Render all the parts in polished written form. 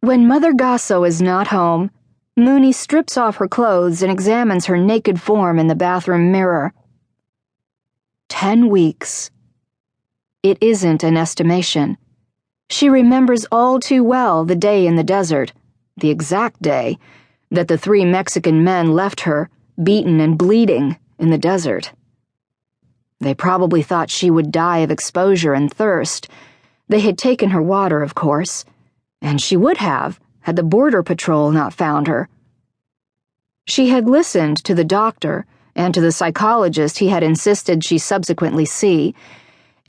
When Mother Gasso is not home, Mooney strips off her clothes and examines her naked form in the bathroom mirror. 10 weeks. It isn't an estimation. She remembers all too well the day in the desert, the exact day, that the 3 Mexican men left her, beaten and bleeding, in the desert. They probably thought she would die of exposure and thirst. They had taken her water, of course, and she would have, had the Border Patrol not found her. She had listened to the doctor and to the psychologist he had insisted she subsequently see,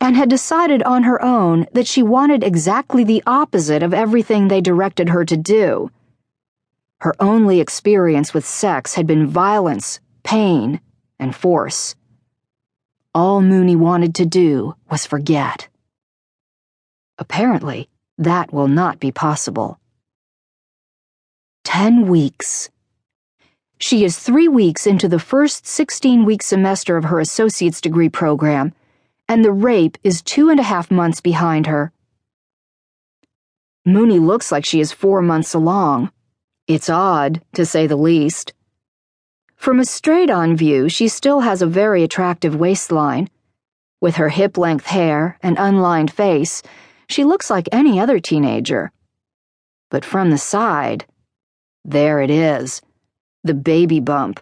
and had decided on her own that she wanted exactly the opposite of everything they directed her to do. Her only experience with sex had been violence, pain, and force. All Mooney wanted to do was forget. Apparently, that will not be possible. 10 weeks. She is 3 weeks into the first 16-week semester of her associate's degree program, and the rape is 2.5 months behind her. Mooney looks like she is 4 months along. It's odd, to say the least. From a straight-on view, she still has a very attractive waistline. With her hip-length hair and unlined face, she looks like any other teenager. But from the side, there it is, the baby bump,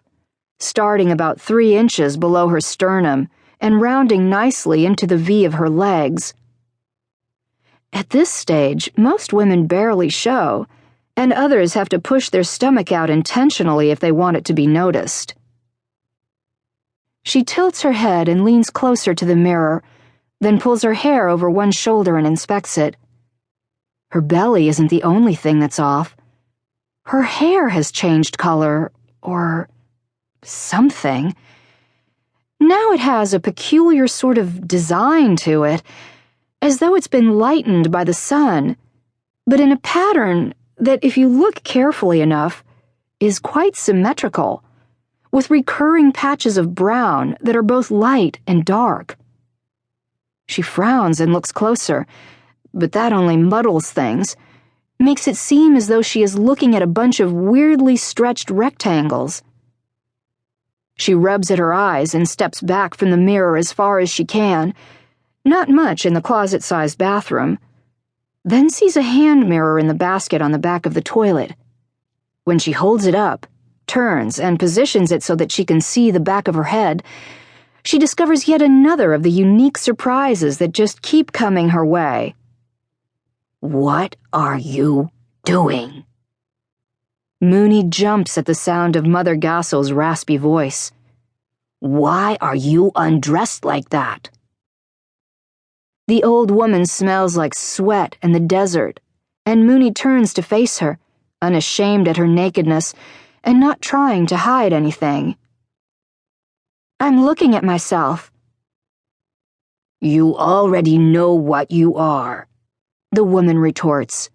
starting about 3 inches below her sternum and rounding nicely into the V of her legs. At this stage, most women barely show, and others have to push their stomach out intentionally if they want it to be noticed. She tilts her head and leans closer to the mirror, then pulls her hair over one shoulder and inspects it. Her belly isn't the only thing that's off. Her hair has changed color, or something. Now it has a peculiar sort of design to it, as though it's been lightened by the sun, but in a pattern that, if you look carefully enough, is quite symmetrical, with recurring patches of brown that are both light and dark. She frowns and looks closer, but that only muddles things, makes it seem as though she is looking at a bunch of weirdly stretched rectangles. She rubs at her eyes and steps back from the mirror as far as she can, not much in the closet-sized bathroom, then sees a hand mirror in the basket on the back of the toilet. When she holds it up, turns, and positions it so that she can see the back of her head, she discovers yet another of the unique surprises that just keep coming her way. "What are you doing?" Mooney jumps at the sound of Mother Gasso's raspy voice. "Why are you undressed like that?" The old woman smells like sweat and the desert, and Mooney turns to face her, unashamed at her nakedness and not trying to hide anything. "I'm looking at myself." "You already know what you are," the woman retorts.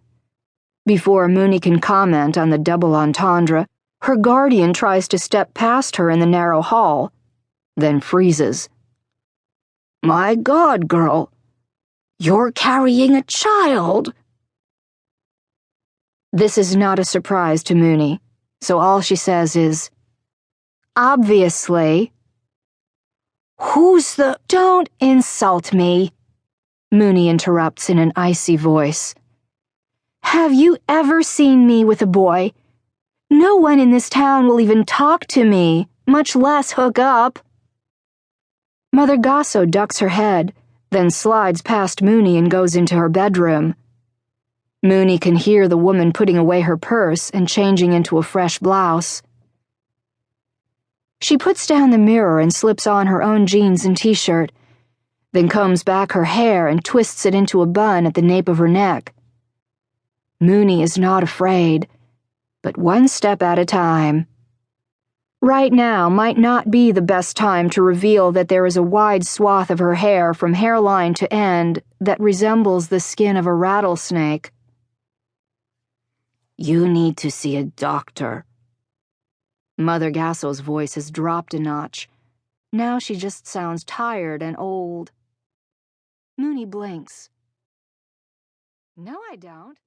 Before Mooney can comment on the double entendre, her guardian tries to step past her in the narrow hall, then freezes. "My God, girl! You're carrying a child!" This is not a surprise to Mooney, so all she says is, "Obviously." "Who's the—" "Don't insult me," Mooney interrupts in an icy voice. "Have you ever seen me with a boy? No one in this town will even talk to me, much less hook up." Mother Gasso ducks her head, then slides past Mooney and goes into her bedroom. Mooney can hear the woman putting away her purse and changing into a fresh blouse. She puts down the mirror and slips on her own jeans and t-shirt, then combs back her hair and twists it into a bun at the nape of her neck. Mooney is not afraid, but one step at a time. Right now might not be the best time to reveal that there is a wide swath of her hair from hairline to end that resembles the skin of a rattlesnake. "You need to see a doctor." Mother Gasso's voice has dropped a notch. Now she just sounds tired and old. Mooney blinks. "No, I don't."